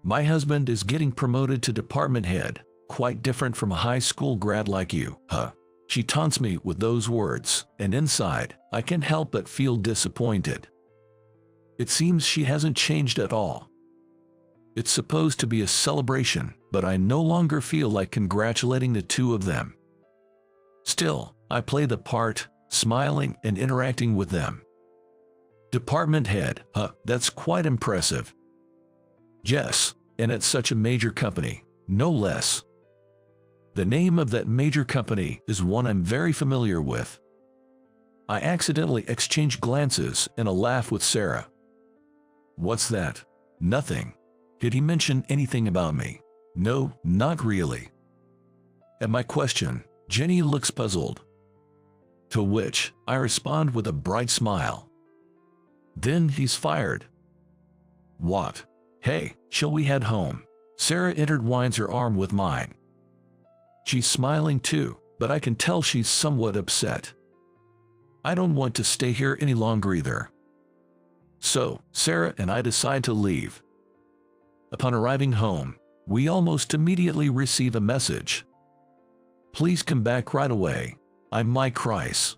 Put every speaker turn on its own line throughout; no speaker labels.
My husband is getting promoted to department head, quite different from a high school grad like you, huh? She taunts me with those words, and inside, I can't help but feel disappointed. It seems she hasn't changed at all. It's supposed to be a celebration, but I no longer feel like congratulating the two of them. Still, I play the part, smiling and interacting with them. Department head, huh, that's quite impressive. Yes, and at such a major company, no less. The name of that major company is one I'm very familiar with. I accidentally exchange glances and a laugh with Sarah. What's that? Nothing. Did he mention anything about me? No, not really. At my question, Jenny looks puzzled. To which I respond with a bright smile. Then he's fired. What? Hey, shall we head home? Sarah intertwines her arm with mine. She's smiling too, but I can tell she's somewhat upset. I don't want to stay here any longer either. So, Sarah and I decide to leave. Upon arriving home, we almost immediately receive a message. Please come back right away. I'm Mike Rice.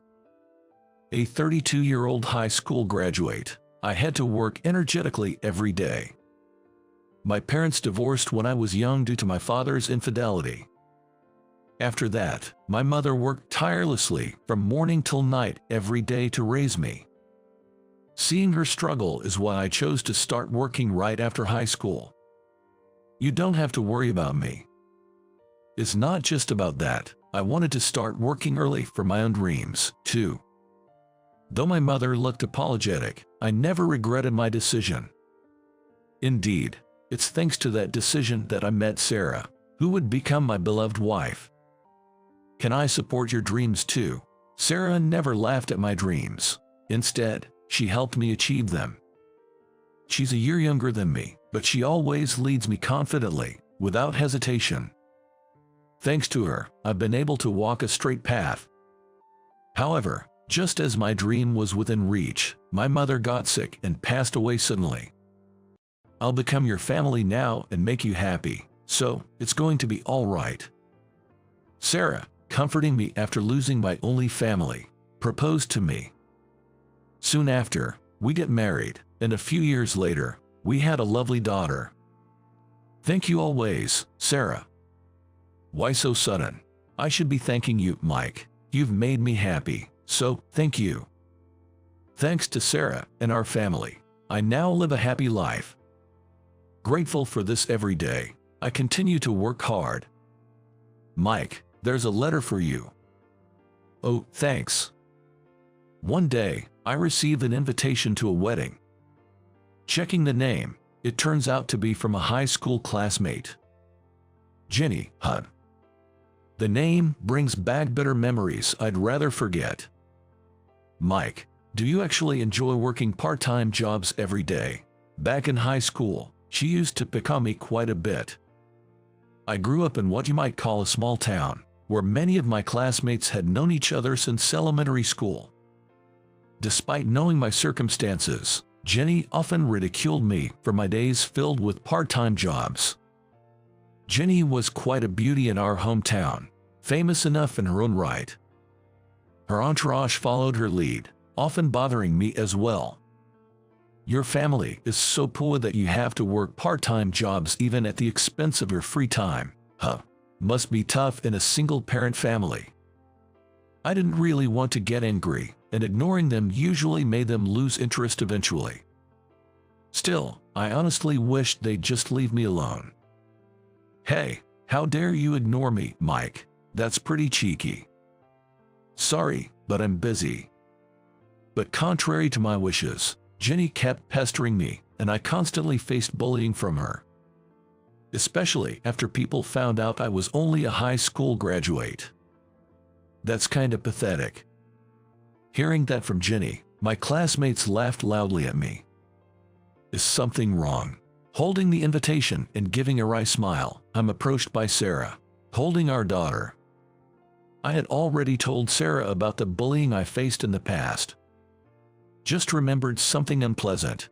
A 32-year-old high school graduate. I had to work energetically every day. My parents divorced when I was young due to my father's infidelity. After that, my mother worked tirelessly from morning till night every day to raise me. Seeing her struggle is why I chose to start working right after high school. You don't have to worry about me. It's not just about that. I wanted to start working early for my own dreams, too. Though my mother looked apologetic, I never regretted my decision. Indeed, it's thanks to that decision that I met Sarah, who would become my beloved wife. Can I support your dreams too? Sarah never laughed at my dreams. Instead, she helped me achieve them. She's a year younger than me, but she always leads me confidently, without hesitation. Thanks to her, I've been able to walk a straight path. However, just as my dream was within reach, my mother got sick and passed away suddenly. I'll become your family now and make you happy, so it's going to be all right. Sarah, comforting me after losing my only family, proposed to me. Soon after, we get married, and a few years later, we had a lovely daughter. Thank you always, Sarah. Why so sudden? I should be thanking you, Mike. You've made me happy, so thank you. Thanks to Sarah and our family, I now live a happy life. Grateful for this every day, I continue to work hard. Mike, there's a letter for you. Oh, thanks. One day, I received an invitation to a wedding. Checking the name, it turns out to be from a high school classmate. Jenny, huh? The name brings back bitter memories I'd rather forget. Mike, do you actually enjoy working part-time jobs every day? Back in high school, she used to pick on me quite a bit. I grew up in what you might call a small town, where many of my classmates had known each other since elementary school. Despite knowing my circumstances, Jenny often ridiculed me for my days filled with part-time jobs. Jenny was quite a beauty in our hometown, famous enough in her own right. Her entourage followed her lead, often bothering me as well. Your family is so poor that you have to work part-time jobs even at the expense of your free time, huh? Must be tough in a single-parent family. I didn't really want to get angry, and ignoring them usually made them lose interest eventually. Still, I honestly wished they'd just leave me alone. Hey, how dare you ignore me, Mike? That's pretty cheeky. Sorry, but I'm busy. But contrary to my wishes, Jenny kept pestering me, and I constantly faced bullying from her. Especially after people found out I was only a high school graduate. That's kinda pathetic. Hearing that from Jenny, my classmates laughed loudly at me. Is something wrong? Holding the invitation and giving a wry smile, I'm approached by Sarah, holding our daughter. I had already told Sarah about the bullying I faced in the past. Just remembered something unpleasant.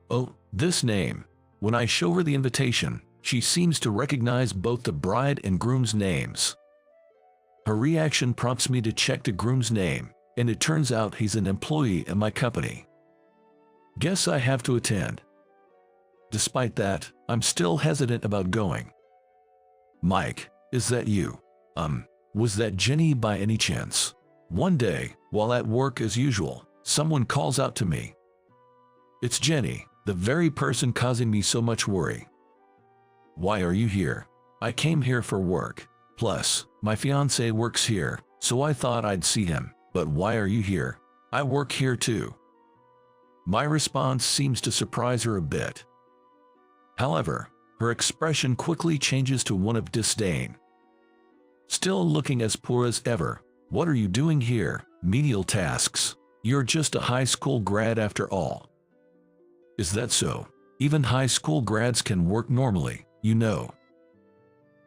Oh, this name. When I show her the invitation, she seems to recognize both the bride and groom's names. Her reaction prompts me to check the groom's name, and it turns out he's an employee at my company. Guess I have to attend. Despite that, I'm still hesitant about going. Mike, is that you? Was that Jenny by any chance? One day, while at work as usual, someone calls out to me. It's Jenny, the very person causing me so much worry. Why are you here? I came here for work. Plus, my fiancé works here, so I thought I'd see him. But why are you here? I work here too. My response seems to surprise her a bit. However, her expression quickly changes to one of disdain. Still looking as poor as ever, what are you doing here? Menial tasks. You're just a high school grad after all. Is that so? Even high school grads can work normally, you know.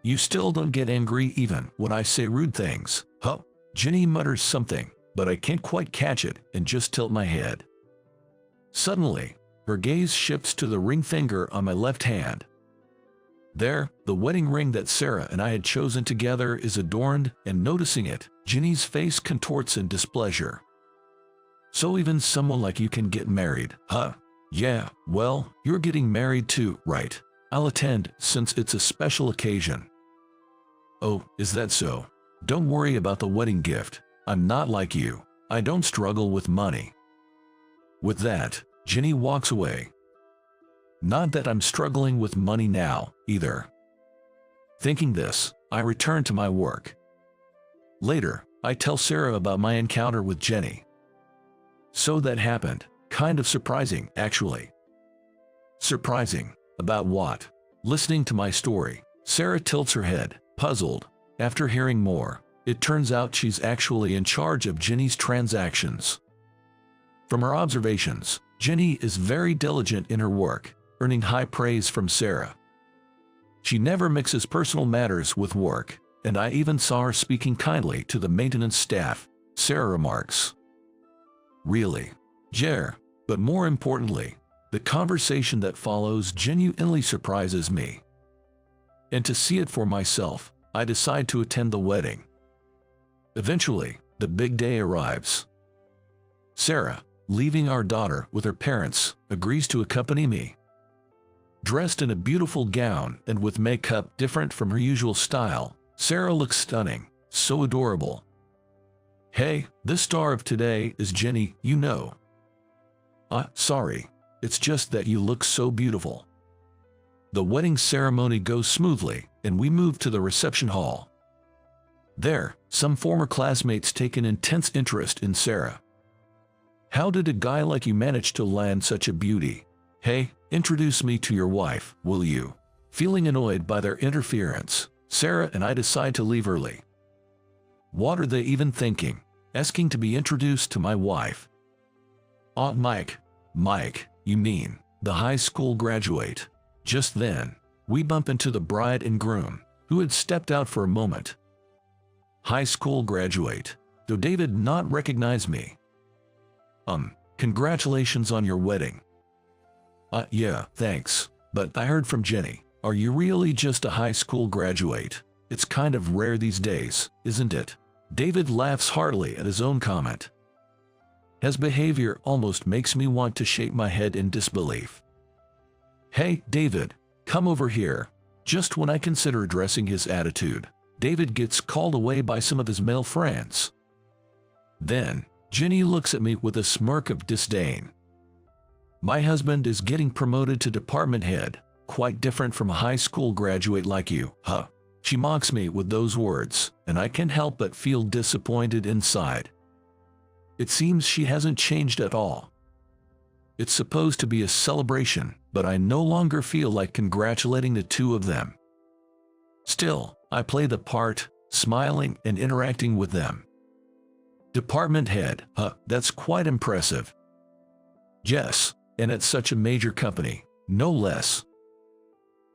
You still don't get angry even when I say rude things, huh? Jenny mutters something, but I can't quite catch it and just tilt my head. Suddenly, her gaze shifts to the ring finger on my left hand. There, the wedding ring that Sarah and I had chosen together is adorned, and noticing it, Jenny's face contorts in displeasure. So even someone like you can get married, huh? Yeah, well, you're getting married too, right? I'll attend since it's a special occasion. Oh, is that so? Don't worry about the wedding gift. I'm not like you. I don't struggle with money. With that, Jenny walks away. Not that I'm struggling with money now, either. Thinking this, I return to my work. Later, I tell Sarah about my encounter with Jenny. So that happened. Kind of surprising, actually. Surprising? About what? Listening to my story, Sarah tilts her head, puzzled. After hearing more, it turns out she's actually in charge of Jenny's transactions. From her observations, Jenny is very diligent in her work, earning high praise from Sarah. She never mixes personal matters with work, and I even saw her speaking kindly to the maintenance staff, Sarah remarks. Really? Jer, but more importantly, the conversation that follows genuinely surprises me. And to see it for myself, I decide to attend the wedding. Eventually, the big day arrives. Sarah, leaving our daughter with her parents, agrees to accompany me. Dressed in a beautiful gown and with makeup different from her usual style, Sarah looks stunning, so adorable. Hey, the star of today is Jenny, you know. Sorry, it's just that you look so beautiful. The wedding ceremony goes smoothly, and we move to the reception hall. There, some former classmates take an intense interest in Sarah. How did a guy like you manage to land such a beauty? Hey, introduce me to your wife, will you? Feeling annoyed by their interference, Sarah and I decide to leave early. What are they even thinking? Asking to be introduced to my wife. Mike, you mean, the high school graduate. Just then, we bump into the bride and groom, who had stepped out for a moment. High school graduate. Though David not recognize me. Congratulations on your wedding. Yeah, thanks, but I heard from Jenny. Are you really just a high school graduate? It's kind of rare these days, isn't it? David laughs heartily at his own comment. His behavior almost makes me want to shake my head in disbelief. Hey, David, come over here. Just when I consider addressing his attitude, David gets called away by some of his male friends. Then, Jenny looks at me with a smirk of disdain. My husband is getting promoted to department head, quite different from a high school graduate like you, huh? She mocks me with those words, and I can't help but feel disappointed inside. It seems she hasn't changed at all. It's supposed to be a celebration, but I no longer feel like congratulating the two of them. Still, I play the part, smiling and interacting with them. Department head, that's quite impressive. Yes, and at such a major company, no less.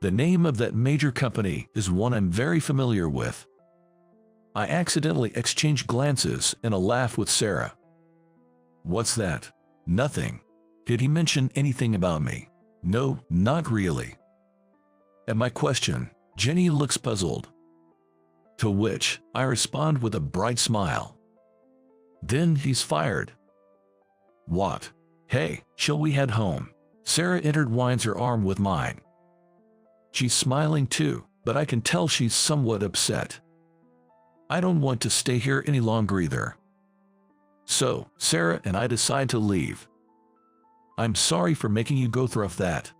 The name of that major company is one I'm very familiar with. I accidentally exchange glances and a laugh with Sarah. What's that? Nothing. Did he mention anything about me? No, not really. At my question, Jenny looks puzzled. To which I respond with a bright smile. Then he's fired. What? Hey, shall we head home? Sarah intertwines her arm with mine. She's smiling too, but I can tell she's somewhat upset. I don't want to stay here any longer either. So, Sarah and I decide to leave. I'm sorry for making you go through that.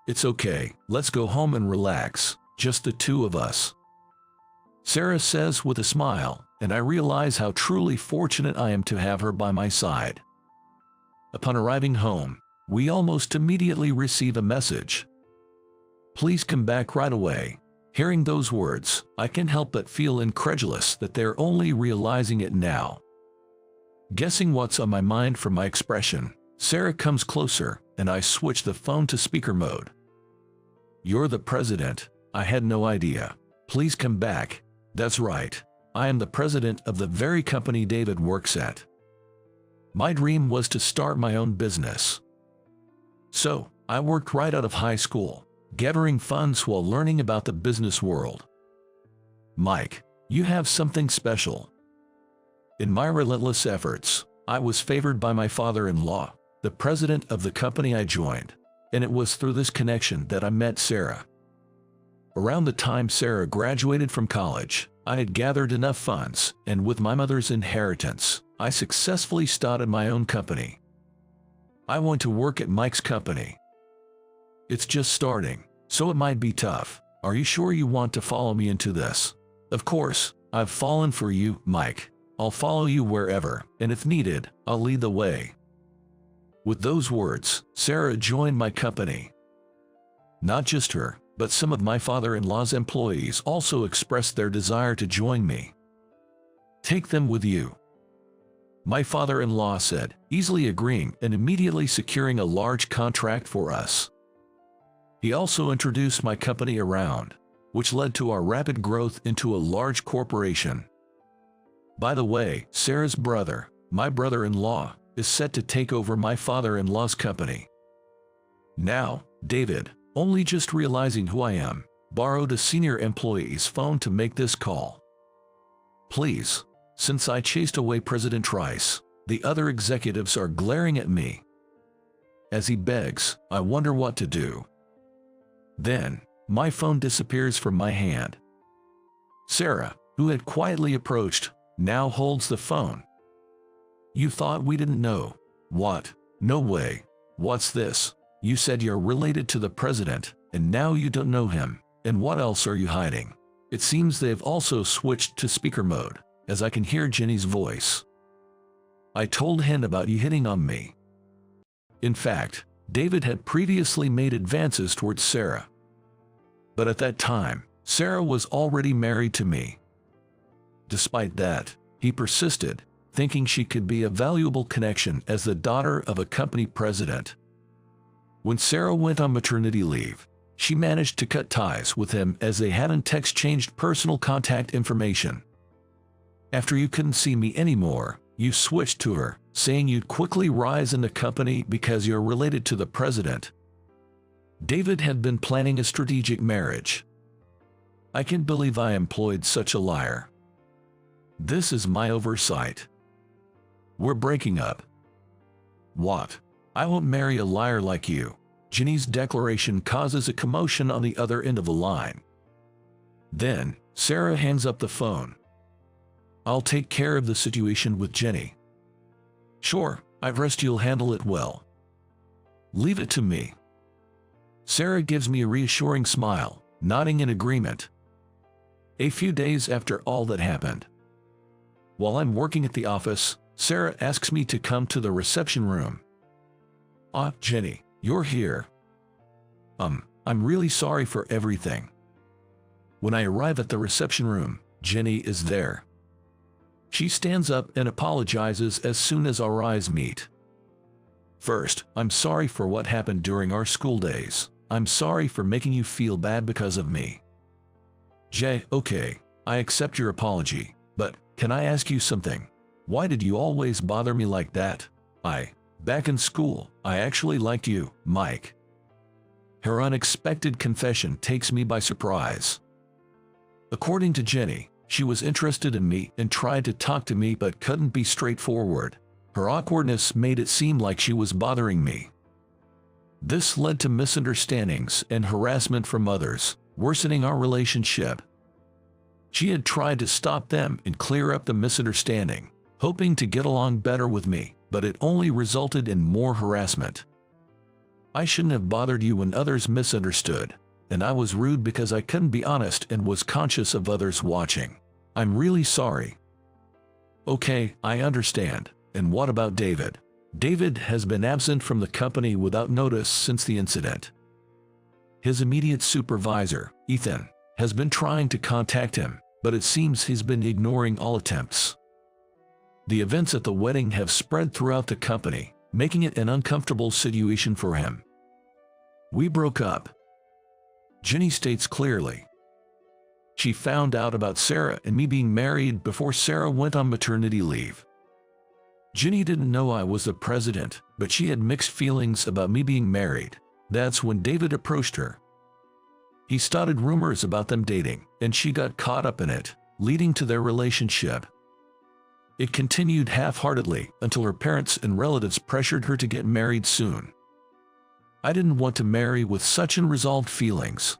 It's okay, let's go home and relax, just the two of us. Sarah says with a smile, and I realize how truly fortunate I am to have her by my side. Upon arriving home, we almost immediately receive a message. Please come back right away. Hearing those words, I can't help but feel incredulous that they're only realizing it now. Guessing what's on my mind from my expression, Sarah comes closer, and I switch the phone to speaker mode. You're the president. I had no idea. Please come back. That's right. I am the president of the very company David works at. My dream was to start my own business. So, I worked right out of high school, gathering funds while learning about the business world. Mike, you have something special. In my relentless efforts, I was favored by my father-in-law, the president of the company I joined, and it was through this connection that I met Sarah. Around the time Sarah graduated from college, I had gathered enough funds, and with my mother's inheritance, I successfully started my own company. I want to work at Mike's company. It's just starting, so it might be tough. Are you sure you want to follow me into this? Of course, I've fallen for you, Mike. I'll follow you wherever, and if needed, I'll lead the way. With those words, Sarah joined my company. Not just her, but some of my father-in-law's employees also expressed their desire to join me. Take them with you. My father-in-law said, easily agreeing and immediately securing a large contract for us. He also introduced my company around, which led to our rapid growth into a large corporation. By the way, Sarah's brother, my brother-in-law, is set to take over my father-in-law's company. Now, David, only just realizing who I am, borrowed a senior employee's phone to make this call. Please, since I chased away President Trice, the other executives are glaring at me. As he begs, I wonder what to do. Then, my phone disappears from my hand. Sarah, who had quietly approached, now holds the phone. You thought we didn't know. What? No way. What's this? You said you're related to the president, and now you don't know him. And what else are you hiding? It seems they've also switched to speaker mode, as I can hear Jenny's voice. I told Hen about you hitting on me. In fact, David had previously made advances towards Sarah. But at that time, Sarah was already married to me. Despite that, he persisted, thinking she could be a valuable connection as the daughter of a company president. When Sarah went on maternity leave, she managed to cut ties with him as they hadn't exchanged personal contact information. After you couldn't see me anymore, you switched to her, saying you'd quickly rise in the company because you're related to the president. David had been planning a strategic marriage. I can't believe I employed such a liar. This is my oversight. We're breaking up. What? I won't marry a liar like you. Jenny's declaration causes a commotion on the other end of the line. Then, Sarah hangs up the phone. I'll take care of the situation with Jenny. Sure, I trust you'll handle it well. Leave it to me. Sarah gives me a reassuring smile, nodding in agreement. A few days after all that happened, while I'm working at the office, Sarah asks me to come to the reception room. Ah, Jenny, you're here. I'm really sorry for everything. When I arrive at the reception room, Jenny is there. She stands up and apologizes as soon as our eyes meet. First, I'm sorry for what happened during our school days. I'm sorry for making you feel bad because of me. Okay, I accept your apology, but can I ask you something? Why did you always bother me like that? Back in school, I actually liked you, Mike. Her unexpected confession takes me by surprise. According to Jenny, she was interested in me and tried to talk to me but couldn't be straightforward. Her awkwardness made it seem like she was bothering me. This led to misunderstandings and harassment from others, worsening our relationship. She had tried to stop them and clear up the misunderstanding, hoping to get along better with me, but it only resulted in more harassment. I shouldn't have bothered you when others misunderstood, and I was rude because I couldn't be honest and was conscious of others watching. I'm really sorry. Okay, I understand. And what about David? David has been absent from the company without notice since the incident. His immediate supervisor, Ethan, has been trying to contact him, but it seems he's been ignoring all attempts. The events at the wedding have spread throughout the company, making it an uncomfortable situation for him. We broke up. Jenny states clearly. She found out about Sarah and me being married before Sarah went on maternity leave. Jenny didn't know I was the president, but she had mixed feelings about me being married. That's when David approached her. He started rumors about them dating, and she got caught up in it, leading to their relationship. It continued half-heartedly until her parents and relatives pressured her to get married soon. I didn't want to marry with such unresolved feelings.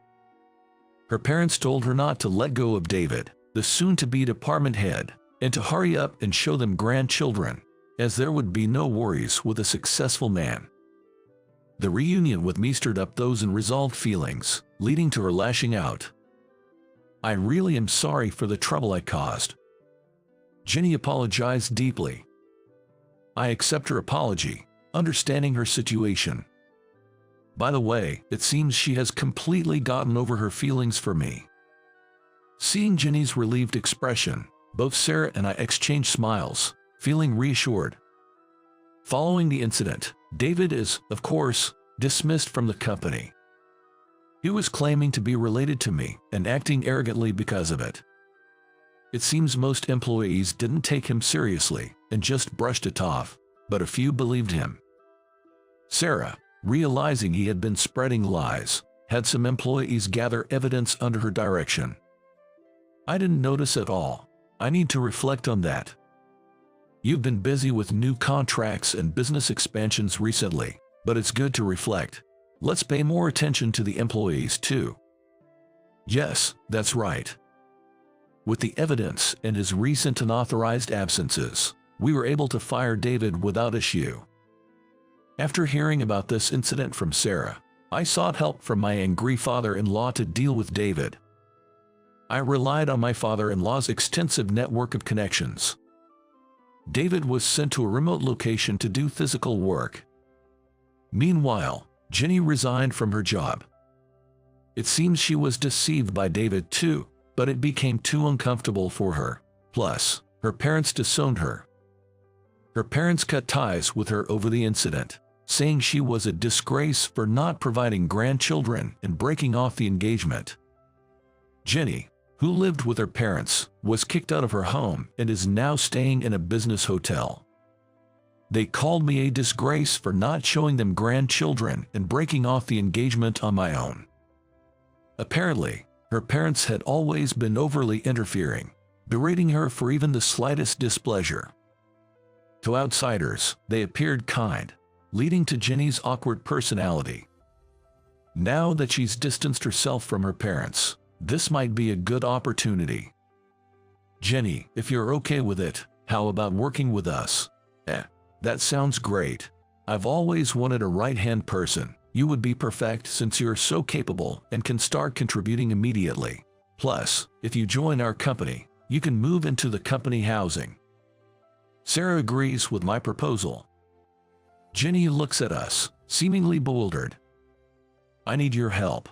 Her parents told her not to let go of David, the soon-to-be department head, and to hurry up and show them grandchildren, as there would be no worries with a successful man. The reunion with me stirred up those unresolved feelings, leading to her lashing out. I really am sorry for the trouble I caused. Jenny apologized deeply. I accept her apology, understanding her situation. By the way, it seems she has completely gotten over her feelings for me. Seeing Jenny's relieved expression, both Sarah and I exchanged smiles, feeling reassured. Following the incident, David is, of course, dismissed from the company. He was claiming to be related to me and acting arrogantly because of it. It seems most employees didn't take him seriously and just brushed it off, but a few believed him. Sarah, realizing he had been spreading lies, had some employees gather evidence under her direction. I didn't notice at all. I need to reflect on that. You've been busy with new contracts and business expansions recently, but it's good to reflect. Let's pay more attention to the employees too. Yes, that's right. With the evidence and his recent unauthorized absences, we were able to fire David without issue. After hearing about this incident from Sarah, I sought help from my angry father-in-law to deal with David. I relied on my father-in-law's extensive network of connections. David was sent to a remote location to do physical work. Meanwhile, Jenny resigned from her job. It seems she was deceived by David too, but it became too uncomfortable for her. Plus, her parents disowned her. Her parents cut ties with her over the incident, saying she was a disgrace for not providing grandchildren and breaking off the engagement. Jenny, who lived with her parents, was kicked out of her home and is now staying in a business hotel. They called me a disgrace for not showing them grandchildren and breaking off the engagement on my own. Apparently, her parents had always been overly interfering, berating her for even the slightest displeasure. To outsiders, they appeared kind, leading to Jenny's awkward personality. Now that she's distanced herself from her parents, this might be a good opportunity. Jenny, if you're okay with it, how about working with us? That sounds great. I've always wanted a right-hand person. You would be perfect since you're so capable and can start contributing immediately. Plus, if you join our company, you can move into the company housing. Sarah agrees with my proposal. Jenny looks at us, seemingly bewildered. I need your help.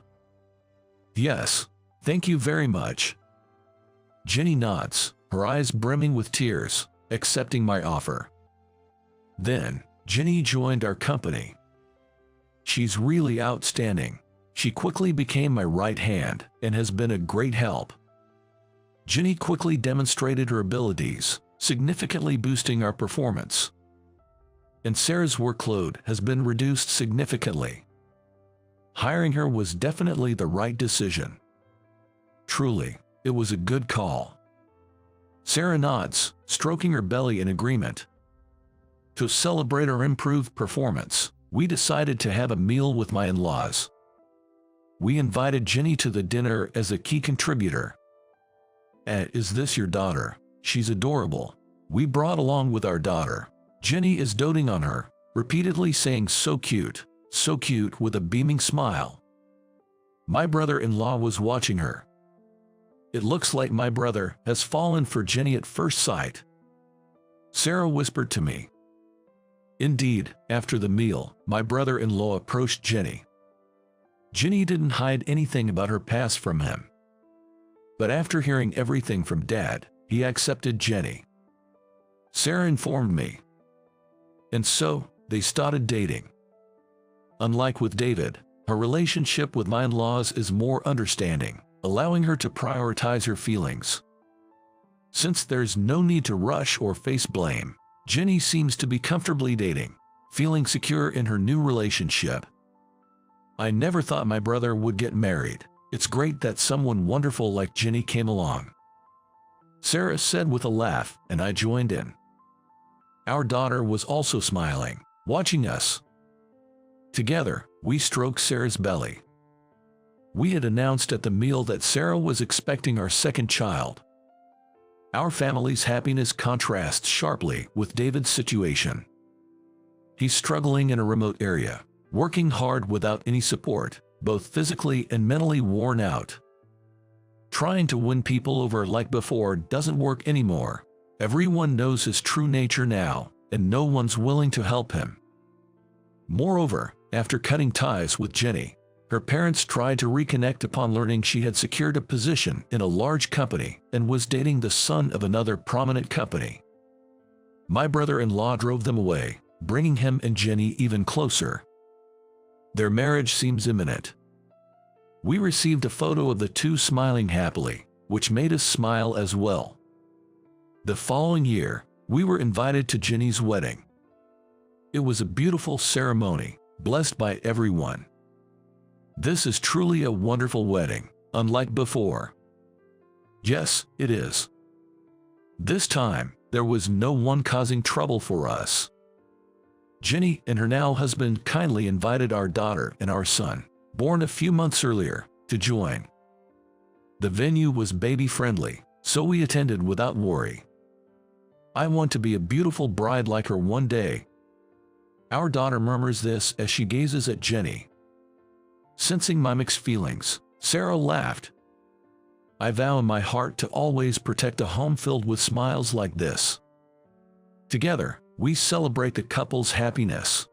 Yes, thank you very much. Jenny nods, her eyes brimming with tears, accepting my offer. Then, Jenny joined our company. She's really outstanding. She quickly became my right hand and has been a great help. Jenny quickly demonstrated her abilities, significantly boosting our performance. And Sarah's workload has been reduced significantly. Hiring her was definitely the right decision. Truly, it was a good call. Sarah nods, stroking her belly in agreement. To celebrate our improved performance, we decided to have a meal with my in-laws. We invited Jenny to the dinner as a key contributor. Is this your daughter? She's adorable. We brought along with our daughter. Jenny is doting on her, repeatedly saying so cute with a beaming smile. My brother-in-law was watching her. It looks like my brother has fallen for Jenny at first sight, Sarah whispered to me. Indeed, after the meal, my brother-in-law approached Jenny. Jenny didn't hide anything about her past from him. But after hearing everything from Dad, he accepted Jenny. Sarah informed me. And so, they started dating. Unlike with David, her relationship with my in-laws is more understanding, allowing her to prioritize her feelings. Since there's no need to rush or face blame, Jenny seems to be comfortably dating, feeling secure in her new relationship. I never thought my brother would get married. It's great that someone wonderful like Jenny came along, Sarah said with a laugh, and I joined in. Our daughter was also smiling, watching us. Together, we stroked Sarah's belly. We had announced at the meal that Sarah was expecting our second child. Our family's happiness contrasts sharply with David's situation. He's struggling in a remote area, working hard without any support, both physically and mentally worn out. Trying to win people over like before doesn't work anymore. Everyone knows his true nature now, and no one's willing to help him. Moreover, after cutting ties with Jenny, her parents tried to reconnect upon learning she had secured a position in a large company and was dating the son of another prominent company. My brother-in-law drove them away, bringing him and Jenny even closer. Their marriage seems imminent. We received a photo of the two smiling happily, which made us smile as well. The following year, we were invited to Jenny's wedding. It was a beautiful ceremony, blessed by everyone. This is truly a wonderful wedding, unlike before. Yes, it is. This time, there was no one causing trouble for us. Jenny and her now husband kindly invited our daughter and our son, born a few months earlier, to join. The venue was baby-friendly, so we attended without worry. I want to be a beautiful bride like her one day. Our daughter murmurs this as she gazes at Jenny. Sensing my mixed feelings, Sarah laughed. I vow in my heart to always protect a home filled with smiles like this. Together, we celebrate the couple's happiness.